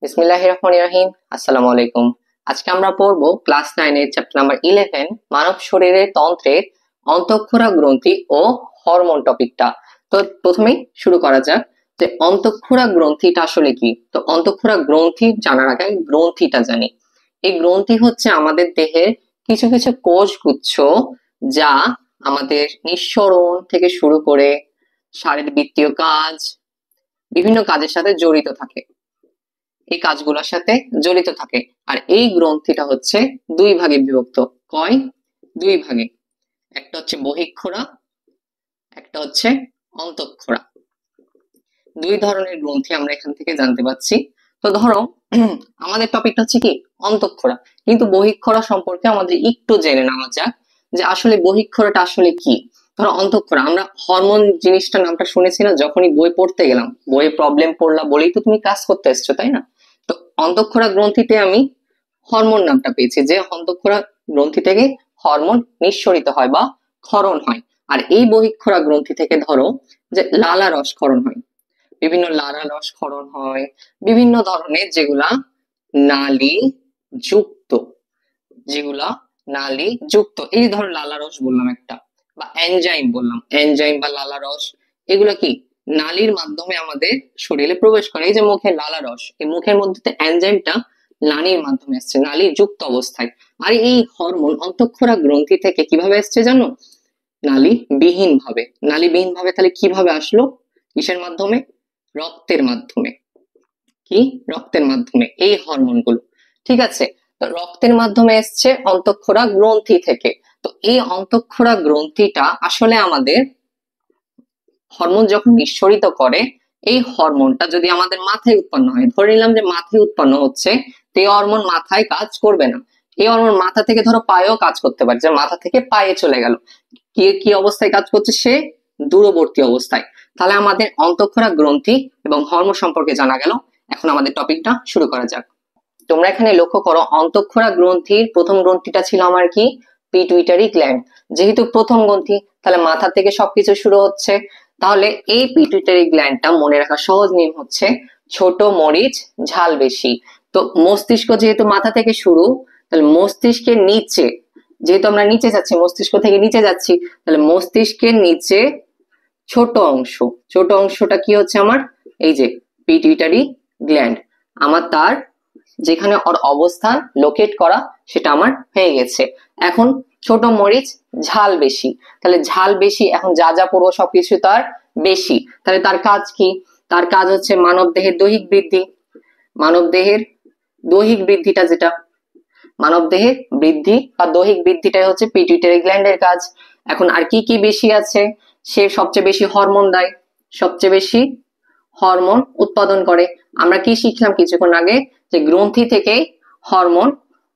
বিসমিল্লাহির রহমানির রহিম। আসসালামু আলাইকুম। আজকে আমরা পড়ব ক্লাস 9 এর চ্যাপ্টার নাম্বার 11 মানব শরীরের তন্ত্রের অন্তঃক্ষরা গ্রন্থি ও হরমোন টপিকটা। তো প্রথমেই শুরু করা যাক যে অন্তঃক্ষরা গ্রন্থিটা আসলে কি। তো অন্তঃক্ষরা গ্রন্থি জানার আগে গ্রন্থিটা জানি। এই গ্রন্থি হচ্ছে আমাদের দেহের কিছু কিছু কোষগুচ্ছ যা আমাদের নিঃসরণ থেকে শুরু করে শারীরবৃত্তীয় কাজ, বিভিন্ন কাজের সাথে জড়িত থাকে। এই কাজগুলোর সাথে জড়িত থাকে। আর এই গ্রন্থিটা হচ্ছে দুই ভাগে বিভক্ত। কয়? দুই ভাগে। একটা হচ্ছে বহিঃক্ষরা, একটা হচ্ছে অন্তঃক্ষরা। দুই ধরনের গ্রন্থি আমরা এখান থেকে জানতে পাচ্ছি। তো ধরো আমাদের টপিকটা হচ্ছে কি অন্তঃক্ষরা, কিন্তু বহিঃক্ষরা সম্পর্কে আমাদের একটু জেনে নেওয়া যাক যে আসলে বহিঃক্ষরাটা আসলে কি। ধরো অন্তঃক্ষরা, আমরা হরমোন জিনিসটা নামটা শুনেছি না যখনই বই পড়তে গেলাম, বইয়ে প্রবলেম পড়লা বলেই তো তুমি ক্লাস করতে এসছো, তাই না? তো অন্তঃক্ষরা গ্রন্থিতে আমি হরমোন নামটা পেয়েছি যে অন্তঃক্ষরা গ্রন্থি থেকে হরমোন নিঃসরিত হয় বা ক্ষরণ হয়। আর এই বহিঃক্ষরা গ্রন্থি থেকে ধরো যে লালা রস ক্ষরণ হয়, বিভিন্ন লালা রস ক্ষরণ হয়, বিভিন্ন ধরনের যেগুলা নালী যুক্ত, যেগুলা নালী যুক্ত, এই ধরো লালা রস বললাম একটা, বা এনজাইম বললাম, এনজাইম বা লালা রস, এগুলো কি নালীর মাধ্যমে আমাদের শরীরে প্রবেশ করে। এই যে মুখে লালা রস, এই মুখের মধ্যে এনজাইমটা নালীর মাধ্যমে আসছে, নালী যুক্ত অবস্থায়। আর এই হরমোন অন্তঃক্ষরা গ্রন্থি থেকে কিভাবে আসছে জানো? নালী বিহীন ভাবে। নালী বিহীন ভাবে তাহলে কিভাবে আসলো? কিসের মাধ্যমে? রক্তের মাধ্যমে। কি? রক্তের মাধ্যমে এই হরমোন গুলো। ঠিক আছে, তো রক্তের মাধ্যমে এসছে অন্তঃক্ষরা গ্রন্থি থেকে। তো এই অন্তঃক্ষরা গ্রন্থিটা আসলে আমাদের হরমোন যখন নিঃসরিত করে, এই হরমোনটা যদি আমাদের মাথায় উৎপন্ন হয়, ধরে নিলাম যে মাথায় উৎপন্ন হচ্ছে, তো এই হরমোন মাথায় কাজ করবে না। এই হরমোন মাথা থেকে ধরো পায়েও কাজ করতে পারে, যে মাথা থেকে পায়ে চলে গেল, কি কি অবস্থায় কাজ করছে? সে দূরবর্তী অবস্থায়। তাহলে আমাদের অন্তঃক্ষরা গ্রন্থি এবং হরমোন সম্পর্কে জানা গেল। এখন আমাদের টপিকটা শুরু করা যাক। তোমরা এখানে লক্ষ্য করো, অন্তঃক্ষরা গ্রন্থির প্রথম গ্রন্থিটা ছিল আমার কি? Pituitary gland. যেহেতু প্রথম গ্রন্থি, তাহলে মাথা থেকে সবকিছু শুরু হচ্ছে। তাহলে এই পিটুইটারি গ্ল্যান্ডটা মনে রাখা সহজ নিয়ম হচ্ছে ছোট মরিচ ঝাল বেশি। তো মস্তিষ্ক যেহেতু মাথা থেকে শুরু, তাহলে মস্তিষ্কের নিচে, যেহেতু আমরা নিচে যাচ্ছি, মস্তিষ্ক থেকে নিচে যাচ্ছি, তাহলে মস্তিষ্কের নিচে ছোট অংশ, ছোট অংশটা কি হচ্ছে আমার? এই যে পিটুইটারি গ্ল্যান্ড। আমার তার যেখানে ওর অবস্থান লোকেট করা সেটা আমার হয়ে গেছে। এখন ছোট মরিচ ঝাল বেশি, তাহলে ঝাল বেশি, এখন যা যা পড়বো সবকিছু তার বেশি। তাহলে তার কাজ কি? তার কাজ হচ্ছে মানব দেহের দৈহিক বৃদ্ধি। মানব দেহের দৈহিক বৃদ্ধিটা, যেটা মানব দেহের বৃদ্ধি বা দৈহিক বৃদ্ধিটাই হচ্ছে পিটুইটারি গ্ল্যান্ডের কাজ। এখন আর কি কি বেশি আছে? সে সবচেয়ে বেশি হরমোন দেয়, সবচেয়ে বেশি হরমোন উৎপাদন করে। আমরা কি শিখলাম কিছুক্ষণ আগে? যে গ্রন্থি থেকে হরমোন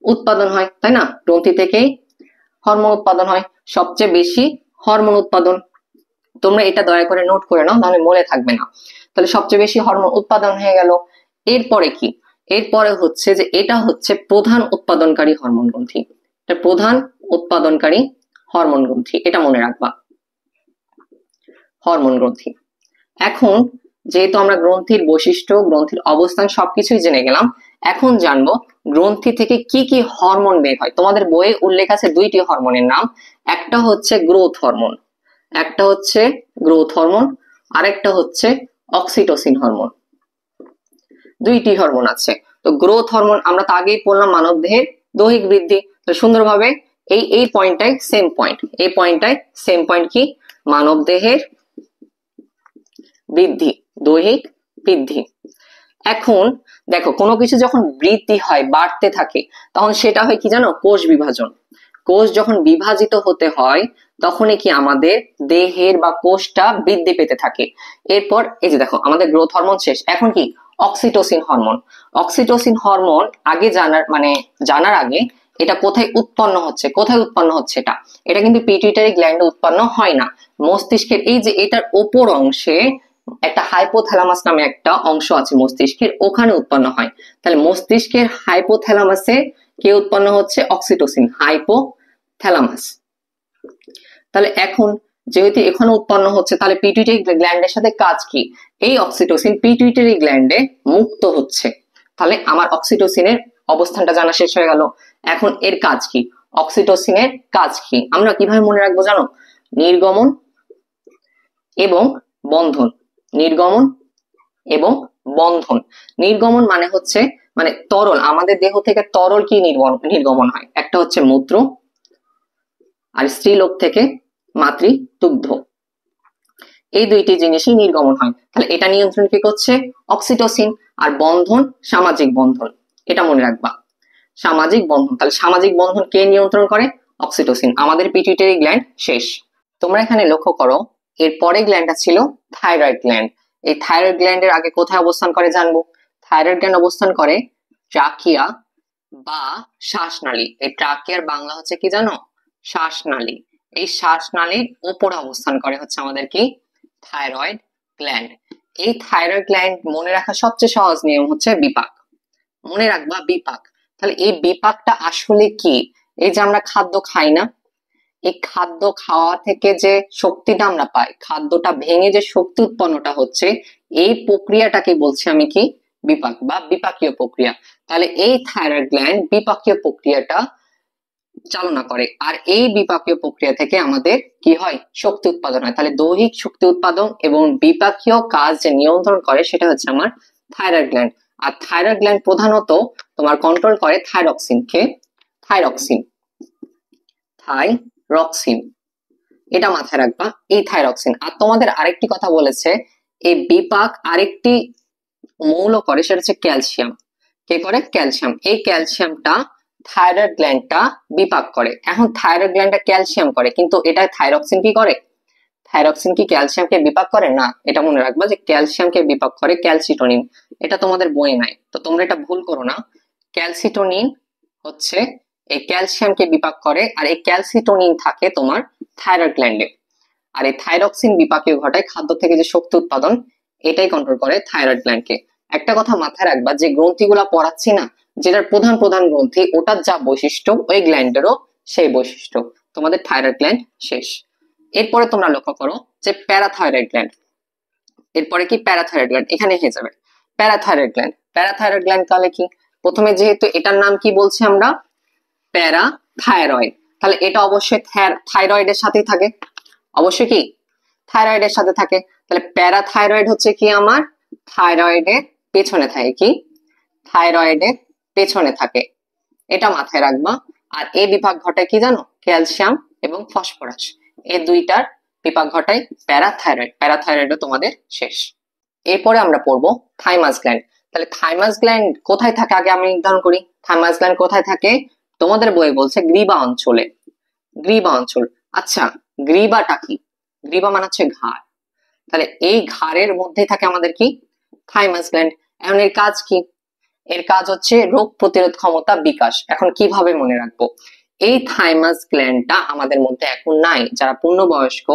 উৎপাদন হয়, তাই না? গ্রন্থি থেকেই হরমোন উৎপাদন হয়, সবচেয়ে বেশি হরমোন উৎপাদন। তোমরা এটা দয়া করে নোট করে নাও, নাহলে মনে থাকবে না। তাহলে সবচেয়ে বেশি হরমোন উৎপাদন হয়ে গেল। এরপরে কি? এরপরে হচ্ছে যে এটা হচ্ছে প্রধান উৎপাদনকারী হরমোন গ্রন্থি। এটা প্রধান উৎপাদনকারী হরমোন গ্রন্থি, এটা মনে রাখবা, হরমোন গ্রন্থি। এখন যেহেতু আমরা গ্রন্থির বৈশিষ্ট্য, গ্রন্থির অবস্থান সবকিছুই জেনে গেলাম, এখন জানবো গ্রন্থি থেকে কি কি হরমোন বের হয়। তোমাদের বইয়ে উল্লেখ আছে দুইটি হরমোনের নাম, একটা হচ্ছে গ্রোথ হরমোন, একটা হচ্ছে গ্রোথ হরমোন, আরেকটা হচ্ছে অক্সিটোসিন হরমোন। দুইটি হরমোন আছে। তো গ্রোথ হরমোন আমরা তো আগেই পড়লাম মানব দেহের দৈহিক বৃদ্ধি। তো সুন্দরভাবে এই পয়েন্টটাই সেম পয়েন্ট, এই পয়েন্টটাই সেম পয়েন্ট কি? মানব দেহের বৃদ্ধি, দৈহিক বৃদ্ধি। এখন দেখো, কোনো কিছু যখন বৃদ্ধি হয়, বাড়তে থাকে, তখন সেটা হয় কি জানো? কোষ বিভাজন। কোষ যখন বিভাজিত হতে হয়, তখনই কি আমাদের দেহের বা কোষটা বৃদ্ধি পেতে থাকে। এরপর এই যে দেখো, আমাদের গ্রোথ হরমোন শেষ, এখন কি? Oxytocin hormone. অক্সিটোসিন হরমোন আগে জানার আগে এটা কোথায় উৎপন্ন হচ্ছে, কোথায় উৎপন্ন হচ্ছে এটা? এটা কিন্তু পিটুইটারি গ্ল্যান্ডে উৎপন্ন হয় না, মস্তিষ্কের এই যে এটার ওপর অংশে একটা হাইপোথ্যালামাস নামে একটা অংশ আছে মস্তিষ্কের, ওখানে উৎপন্ন হয়। তাহলে মস্তিষ্কের হাইপোথ্যালামাসে কে উৎপন্ন হচ্ছে? Oxytocin, hypothalamus. তাহলে এখন যেহেতু এখানে উৎপন্ন হচ্ছে, তাহলে পিটুইটারি গ্ল্যান্ডের সাথে কাজ কি? এই অক্সিটোসিন পিটুইটারি গ্ল্যান্ডে মুক্ত হচ্ছে, তাহলে আমার অক্সিটোসিনের অবস্থানটা জানা শেষ হয়ে গেল। এখন এর কাজ কি, অক্সিটোসিনের কাজ কি আমরা কিভাবে মনে রাখবো জানো? নির্গমন এবং বন্ধন, নির্গমন এবং বন্ধন। নির্গমন মানে হচ্ছে মানে তরল, আমাদের দেহ থেকে তরল কি নির্গমন হয়, একটা হচ্ছে মূত্র আর স্ত্রীলোক থেকে মাতৃদুগ্ধ, এই দুইটি জিনিসই নির্গমন হয়। তাহলে এটা নিয়ন্ত্রণ কি করছে? অক্সিটোসিন। আর বন্ধন সামাজিক বন্ধন, এটা মনে রাখবা, সামাজিক বন্ধন। তাহলে সামাজিক বন্ধন কে নিয়ন্ত্রণ করে? অক্সিটোসিন। আমাদের পিটুইটারি গ্ল্যান্ড শেষ। তোমরা এখানে লক্ষ্য করো, এর পরে গ্ল্যান্ডটা ছিল থাইরয়েড গ্ল্যান্ড। এই থাইরয়েড গ্ল্যান্ডের আগে কোথায় অবস্থান করে জানবো? থাইরয়েড গ্ল্যান্ড অবস্থান করে ট্রাকিয়া বা শ্বাসনালী। এই ট্রাকিয়ার বাংলা হচ্ছে কি জানো? শ্বাসনালী। এই শ্বাসনালীর উপরে অবস্থান করে হচ্ছে আমাদের কি? Thyroid gland. এই থাইরয়েড গ্ল্যান্ড মনে রাখা সবচেয়ে সহজ নিয়ম হচ্ছে বিপাক, মনে রাখবা বিপাক। তাহলে এই বিপাকটা আসলে কি? এই যে আমরা খাদ্য খাই না, এই খাদ্য খাওয়া থেকে যে শক্তিটা আমরা পাই, খাদ্যটা ভেঙে যে শক্তি উৎপন্নটা হচ্ছে, এই প্রক্রিয়াটাকে বলছি আমি কি? বিপাক বা বিপাকীয় প্রক্রিয়া। তাহলে এই থাইরয়েড গ্ল্যান্ড বিপাকীয় প্রক্রিয়াটা চালনা করে, আর এই বিপাকীয় প্রক্রিয়া থেকে আমাদের কি হয়? শক্তি উৎপাদন হয়। তাহলে দৈহিক শক্তি উৎপাদন এবং বিপাকীয় কাজ যে নিয়ন্ত্রণ করে সেটা হচ্ছে আমার থাইরয়েড গ্ল্যান্ড। আর থাইরয়েড গ্ল্যান্ড প্রধানত তোমার কন্ট্রোল করে থাইরক্সিন কে, থাইরক্সিন, থাইরক্সিন, এটা মাথায় রাখবা, এই থাইরক্সিন। আর তোমাদের আরেকটি কথা বলেছে, এই বিপাক আরেকটি মৌল করে, সেটা হচ্ছে ক্যালসিয়াম। কে করে? ক্যালসিয়াম। এই ক্যালসিয়ামটা থাইরয়েড গ্ল্যান্ডটা বিপাক করে। এখন থাইরয়েড গ্ল্যান্ডটা ক্যালসিয়াম করে, কিন্তু এটা থাইরক্সিন কি করে? থাইরক্সিন কি ক্যালসিয়ামকে বিপাক করে? না, এটা মনে রাখবা যে ক্যালসিয়ামকে বিপাক করে ক্যালসিটোনিন। এটা তোমাদের বইয়ে নাই, তো তোমরা এটা ভুল করো না। ক্যালসিটোনিন হচ্ছে এই ক্যালসিয়ামকে বিপাক করে, আর এই ক্যালসিটোনিন থাকে তোমার থাইরয়েড গ্ল্যান্ডে। আর এই থাইরক্সিন বিপাকীয় ঘটায় খাদ্য থেকে যে শক্তি উৎপাদন, এটাই কন্ট্রোল করে থাইরয়েড গ্ল্যান্ডকে। একটা কথা মাথায় রাখবা, যে গ্রন্থিগুলা পড়াচ্ছি না, যেটার প্রধান প্রধান গ্রন্থি ওটার যা বৈশিষ্ট্য, ওই গ্ল্যান্ডেরও সেই বৈশিষ্ট্য। তোমাদের থাইরয়েড গ্ল্যান্ড শেষ। এরপরে তোমরা লক্ষ্য করো যে প্যারাথাইরয়েড গ্ল্যান্ড। এরপরে কি? Parathyroid gland. এখানে হয়ে যাবে প্যারাথাইরয়েড গ্ল্যান্ড। প্যারাথাইরয়েড গ্ল্যান্ড তাহলে কি? প্রথমে যেহেতু এটার নাম কি বলছি আমরা? প্যারাথাইরয়েড, তাহলে এটা অবশ্যই থাইরয়েডের সাথেই থাকে, অবশ্যই কি? থাইরয়েডের সাথে থাকে। তাহলে প্যারাথাইরয়েড হচ্ছে কি? আমার থাইরয়েডের পেছনে থাকে। কি? থাইরয়েডের পেছনে থাকে, এটা মাথায় রাখবা। আর এই বিভাগ ঘটায় কি জানো? ক্যালসিয়াম এবং ফসফরাস, এই দুইটার বিপাক ঘটায় প্যারাথাইরয়েড। প্যারাথাইরয়েডও তোমাদের শেষ। এরপরে আমরা পড়বো থাইমাস গ্ল্যান্ড। তাহলে থাইমাস গ্ল্যান্ড কোথায় থাকে আগে আমি নির্ধারণ করি। থাইমাস গ্ল্যান্ড কোথায় থাকে? তোমাদের বইয়ে বলছে গ্রীবা অঞ্চলে, গ্রীবা অঞ্চল। আচ্ছা, গ্রীবাটা কি? গ্রীবা মানে হচ্ছে ঘাড়। তাহলে এই ঘাড়ের মধ্যে থাকে আমাদের কি? Thymus gland. এখন এর কাজ কি? এর কাজ হচ্ছে রোগ প্রতিরোধ ক্ষমতা বিকাশ। এখন কিভাবে মনে রাখবো? এই থাইমাস গ্ল্যান্ডটা আমাদের মধ্যে এখন নাই, যারা পূর্ণবয়স্ক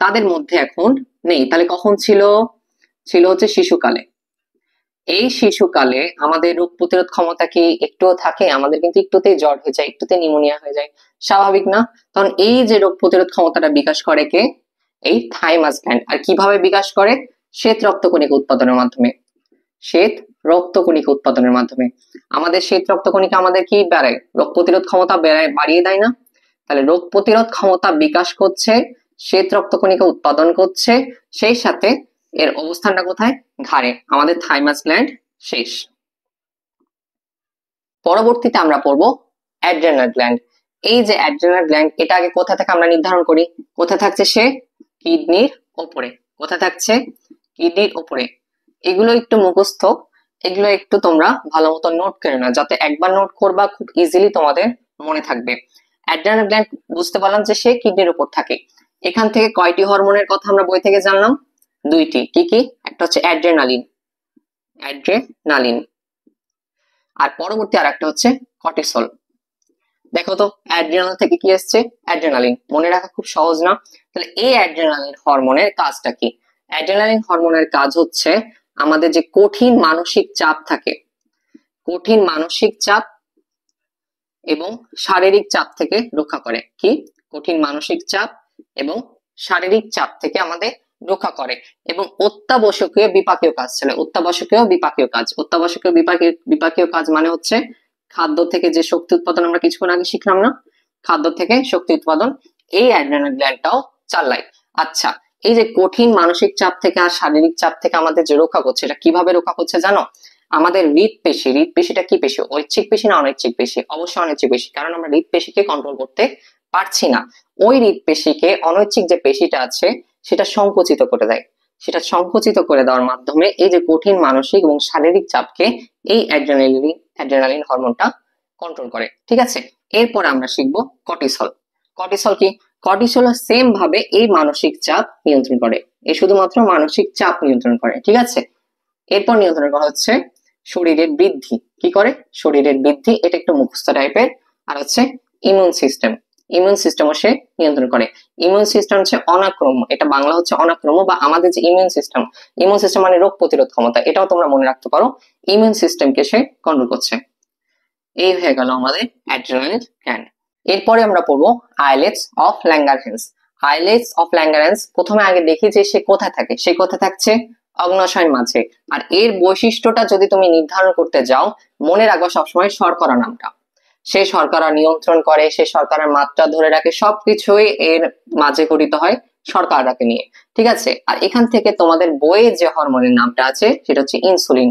তাদের মধ্যে এখন নেই। তাহলে কখন ছিল? ছিল হচ্ছে শিশুকালে। এই শিশুকালে আমাদের রোগ প্রতিরোধ ক্ষমতা কি একটুও থাকে? আমাদের কিন্তু একটুতেই জ্বর হয়ে যায়, একটুতে নিউমোনিয়া হয়ে যায়, স্বাভাবিক না? তখন এই যে রোগ প্রতিরোধ ক্ষমতাটা বিকাশ করে কে? এই থাইমাস গ্ল্যান্ড। আর কিভাবে বিকাশ করে? শ্বেত রক্তকণিকা উৎপাদনের মাধ্যমে, শ্বেত রক্তকণিকা উৎপাদনের মাধ্যমে। আমাদের শ্বেত রক্তকণিকা আমাদের কি বাড়ায়? রোগ প্রতিরোধ ক্ষমতা বাড়িয়ে দেয় না? তাহলে রোগ প্রতিরোধ ক্ষমতা বিকাশ করছে, শ্বেত রক্তকণিকা উৎপাদন করছে, সেই সাথে এর অবস্থানটা কোথায়? ঘাড়ে। আমাদের থাইমাস গ্ল্যান্ড শেষ। পরবর্তীতে আমরা পড়বো অ্যাড্রেনাল গ্ল্যান্ড। এই যে অ্যাড্রেনাল গ্ল্যান্ড, এটা আগে কোথা থেকে আমরা নির্ধারণ করি? কোথায় থাকছে সে? কিডনির ওপরে। কোথায় থাকছে? কিডনির ওপরে। এগুলো একটু মুখস্থ, এগুলো একটু তোমরা ভালো মতো নোট করে না, যাতে একবার নোট করবা খুব ইজিলি তোমাদের মনে থাকবে। অ্যাড্রেনাল গ্ল্যান্ড বুঝতে পারলাম যে সে কিডনির উপর থাকে। এখান থেকে কয়টি হরমোনের কথা আমরা বই থেকে জানলাম? দুইটি। কি কি? একটা হচ্ছে অ্যাড্রেনালিন, অ্যাড্রেনালিন, আর পরবর্তী আর একটা হচ্ছে কর্টিসল। দেখো তো অ্যাড্রেনাল থেকে কি আসছে? অ্যাড্রেনালিন। মনে রাখা খুব সহজ না? তাহলে এই অ্যাড্রেনালিন হরমোনের কাজটা কি? অ্যাড্রেনালিন হরমোনের কাজ হচ্ছে আমাদের যে কঠিন মানসিক চাপ থাকে, কঠিন মানসিক চাপ এবং শারীরিক চাপ থেকে রক্ষা করে। কি? কঠিন মানসিক চাপ এবং শারীরিক চাপ থেকে আমাদের রক্ষা করে। এবং অত্যাবশ্যকীয় বিপাকীয় কাজ ছিল, অত্যাবশ্যকীয় বিপাকীয় কাজ। অত্যাবশ্যকীয় বিপাকীয় কাজ মানে হচ্ছে খাদ্য থেকে যে শক্তি উৎপাদন, আমরা কিছুক্ষণ আগে শিখলাম না, খাদ্য থেকে শক্তি উৎপাদন, এই অ্যাড্রিনাল গ্ল্যান্ডটাও চালায়। আচ্ছা, এই যে কঠিন মানসিক চাপ থেকে আর শারীরিক চাপ থেকে আমাদের যে রক্ষা করছে, এটা কিভাবে রক্ষা করছে জানো? আমাদের হৃদপেশিটা কি পেশি? ঐচ্ছিক পেশি না অনৈচ্ছিক পেশি? অবশ্যই অনৈচ্ছিক পেশি, কারণ আমরা হৃদপেশিকে কন্ট্রোল করতে পারছি না। ওই হৃদপেশিকে অনৈচ্ছিক যে পেশিটা আছে সেটা সংকুচিত করে দেয়। সেটা সংকুচিত করে দেওয়ার মাধ্যমে এই যে কঠিন মানসিক এবং শারীরিক চাপকে এই অ্যাড্রেনালিন হরমোনটা কন্ট্রোল করে। ঠিক আছে, এরপরে আমরা শিখবো কর্টিসল। কর্টিসল কি? কর্টিসল সেম ভাবে এই মানসিক চাপ নিয়ন্ত্রণ করে, এ শুধুমাত্র মানসিক চাপ নিয়ন্ত্রণ করে। ঠিক আছে, এরপর নিয়ন্ত্রণ করা হচ্ছে শরীরের বৃদ্ধি। কি করে? শরীরের বৃদ্ধি, এটা একটু মুখস্থ টাইপের। আর হচ্ছে ইমিউন সিস্টেম, ইমিউন সিস্টেমও সে নিয়ন্ত্রণ করে। ইমিউন সিস্টেম হচ্ছে অনাক্রম্য, এটা বাংলা হচ্ছে অনাক্রম্য, বা আমাদের যে ইমিউন সিস্টেম মানে রোগ প্রতিরোধ ক্ষমতা, এটাও তোমরা মনে রাখতে পারো। ইমিউন সিস্টেমকে সে কন্ট্রোল করছে। এই হয়ে গেল আমাদের অ্যাড্রিনালিন গ্ল্যান্ড। এরপরে আমরা পড়বো islets of Langerhans. Islets of Langerhans প্রথমে আগে দেখি যে সে কোথায় থাকে। সে কোথায় থাকছে? অগ্ন্যাশয়ের মাঝে। আর এর বৈশিষ্ট্যটা যদি তুমি নির্ধারণ করতে যাও, মনে রাখবা সবসময় শর্করা নামটা। সে শর্করা নিয়ন্ত্রণ করে, সে শর্করার মাত্রা ধরে রাখে, সবকিছুই এর মাঝে গঠিত হয় শর্করাকে নিয়ে। ঠিক আছে, আর এখান থেকে তোমাদের বইয়ে যে হরমোনের নামটা আছে সেটা হচ্ছে ইনসুলিন।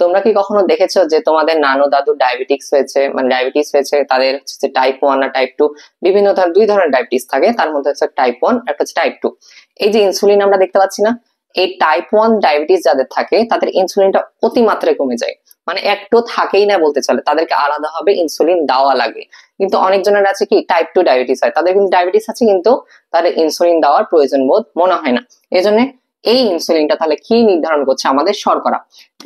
তোমরা কি কখনো দেখেছো যে তোমাদের নানু দাদু ডায়াবেটিস হয়েছে, তাদের হচ্ছে টাইপ 1 আর টাইপ 2, বিভিন্ন ধরনের দুই ধরনের ডায়াবেটিস থাকে, তার মধ্যে হচ্ছে টাইপ 1 আর হচ্ছে টাইপ 2। এই যে ইনসুলিন আমরা দেখতে পাচ্ছি না, এই টাইপ 1 ডায়াবেটিস যাদের থাকে তাদের ইনসুলিনটা অতিমাত্রায় কমে যায়, মানে একটু থাকেই না বলতে চলে, তাদেরকে আলাদা ভাবে ইনসুলিন দেওয়া লাগে। কিন্তু অনেকজনের আছে কি টাইপ 2 ডায়াবেটিস হয়, তাদের কিন্তু ডায়াবেটিস আছে কিন্তু তাদের ইনসুলিন দেওয়ার প্রয়োজন বোধ মনে হয় না। এজন্য এই ইনসুলিনটা তাহলে কি নির্ধারণ করছে? আমাদের শর্করা।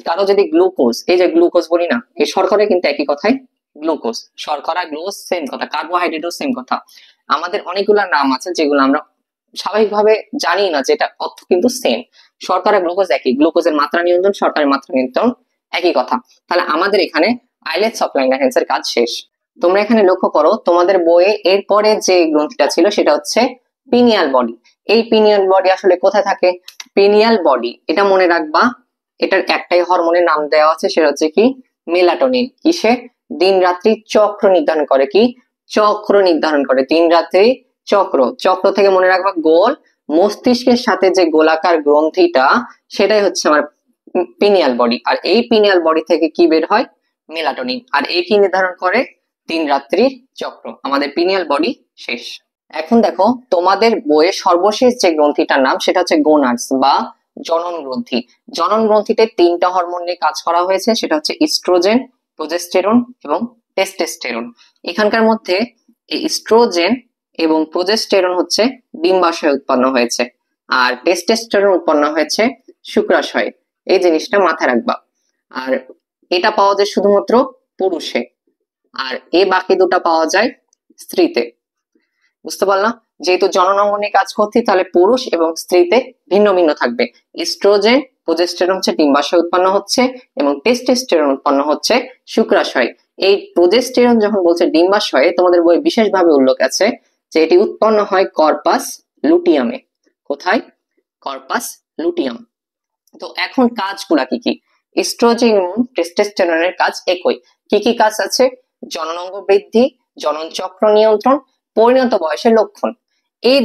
কারো যদি গ্লুকোজ, এই যে গ্লুকোজ বলি না, এই শর্করা কিন্তু একই কথাই, গ্লুকোজ, শর্করা গ্লুকোজ সেম কথা, কার্বোহাইড্রেটও সেম কথা। আমাদের অনেকগুলো নাম আছে যেগুলো আমরা স্বাভাবিকভাবে জানি না, যেটা অর্থ কিন্তু সেম। শর্করা গ্লুকোজ একই, গ্লুকোজের মাত্রা নিয়ন্ত্রণ, শর্করার মাত্রা নিয়ন্ত্রণ একই কথা। তাহলে আমাদের এখানে আইলেটস অফ ল্যাঙ্গারহ্যান্স এর কাজ শেষ। তোমরা এখানে লক্ষ্য করো, তোমাদের বইয়ে এরপরে যে গ্রন্থিটা ছিল সেটা হচ্ছে পিনিয়াল বডি। এই পিনিয়াল বডি আসলে কোথায় থাকে? পিনিয়াল বডি, এটা মনে রাখবা, এটার একটাই হরমোনের নাম দেওয়া আছে, সেটা হচ্ছে কি মেলাটোনিন। কিসে? দিন রাত্রি চক্র নির্ধারণ করে। কি চক্র নির্ধারণ করে? দিন রাত্রি চক্র। চক্র থেকে মনে রাখবা গোল, মস্তিষ্কের সাথে যে গোলাকার গ্রন্থিটা সেটাই হচ্ছে আমার পিনিয়াল বডি। আর এই পিনিয়াল বডি থেকে কি বের হয়? মেলাটোনিন। আর এই কি নির্ধারণ করে? দিন রাত্রির চক্র। আমাদের পিনিয়াল বডি শেষ। এখন দেখো, তোমাদের বইয়ে সর্বশেষ যে গ্রন্থিটার নাম সেটা হচ্ছে গোনাডস বা জনন গ্রন্থি। জনন গ্রন্থিতে 3টা হরমোন নিয়ে কাজ করা হয়েছে, সেটা হচ্ছে ইস্ট্রোজেন, প্রোজেস্টেরন এবং টেস্টোস্টেরন। এখানকার মধ্যে এই ইস্ট্রোজেন এবং প্রোজেস্টেরন হচ্ছে ডিম্বাশয়ে উৎপন্ন হয়েছে, আর টেস্টোস্টেরন উৎপন্ন হয়েছে শুক্রাশয়ে। এই জিনিসটা মাথায় রাখবা। আর এটা পাওয়া যায় শুধুমাত্র পুরুষে, আর এই বাকি দুটা পাওয়া যায় স্ত্রীতে। বুঝতে পারলাম? যেহেতু জননাঙ্গ নিয়ে কাজ করছি, তাহলে পুরুষ এবং স্ত্রীতে ভিন্ন ভিন্ন থাকবে। ইস্ট্রোজেন, প্রোজেস্টেরন হচ্ছে ডিম্বাশয়ে উৎপন্ন হচ্ছে এবং টেস্টোস্টেরন উৎপন্ন হচ্ছে শুক্রাশয়ে। এই প্রোজেস্টেরন যখন বলছে ডিম্বাশয়ে, তোমাদের বই বিশেষভাবে উল্লেখ আছে যে এটি উৎপন্ন হয় কর্পাস লুটিয়ামে। কোথায়? Corpus luteum. তো এখন কাজগুলা কি কি? ইস্ট্রোজেন এবং টেস্টোস্টেরনের কাজ একই। কি কি কাজ আছে? জননাঙ্গ বৃদ্ধি, জনন চক্র নিয়ন্ত্রণ, পরিণত বয়সের লক্ষণ। এই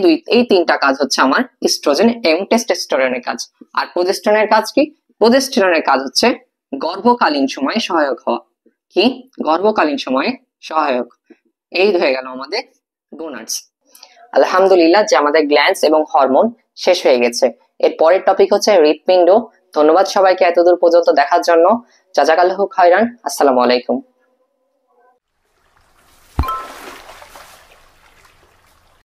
3টা কাজ হচ্ছে আমার ইস্ট্রোজেন এবং টেস্টোস্টেরনের কাজ। আর প্রোজেস্টেরনের কাজ কি? প্রোজেস্টেরনের কাজ হচ্ছে গর্ভকালীন সময়ে সহায়ক হওয়া। কি? গর্ভকালীন সময়ে সহায়ক। এই হয়ে গেল আমাদের গোনাডস। আলহামদুলিল্লাহ যে আমাদের গ্ল্যান্ডস এবং হরমোন শেষ হয়ে গেছে। এর পরের টপিক হচ্ছে হৃৎপিণ্ড। ধন্যবাদ সবাইকে এতদূর পর্যন্ত দেখার জন্য। জাযাকাল্লাহু খাইরান। আসসালামু আলাইকুম।